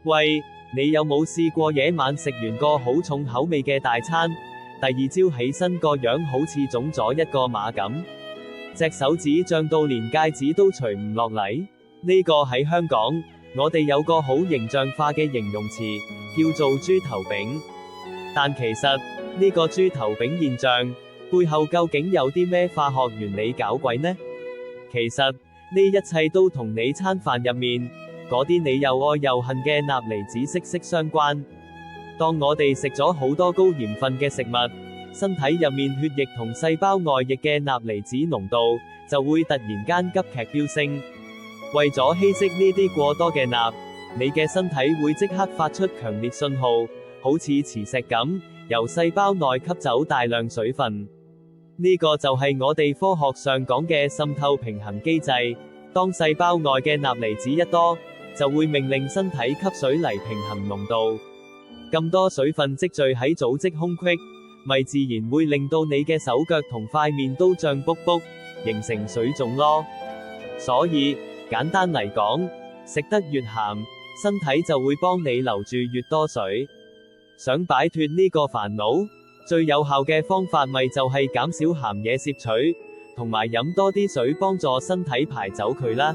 喂，你有冇試過夜晚食完個好重口味嘅大餐，第二朝起身個樣好似腫咗一個碼咁，隻手指脹到連戒指都除唔落嚟？呢個喺香港，我哋有個好形象化嘅形容詞，叫做豬頭炳。但其實呢個豬頭炳現象背後究竟有啲咩化學原理搞鬼呢？其實呢一切都同你餐飯入面嗰啲你又愛又恨嘅鈉離子息息相關。當我哋食咗好多高鹽分嘅食物，身體入面血液同細胞外液嘅鈉離子濃度就會突然間急劇飆升。為咗稀釋呢啲過多嘅鈉，你嘅身體會即刻發出強烈信號，好似磁石咁，由細胞內吸走大量水分。呢個就係我哋科學上講嘅滲透平衡機制。當細胞外嘅鈉離子一多，就會命令身體吸水嚟平衡濃度。咁多水分積聚喺組織空隙，咪自然會令到你嘅手腳同塊面都脹卜卜，形成水腫咯。所以簡單嚟講，食得越鹹，身體就會幫你留住越多水。想擺脫呢個煩惱，最有效嘅方法咪就係減少鹹嘢攝取，同埋飲多啲水幫助身體排走佢啦。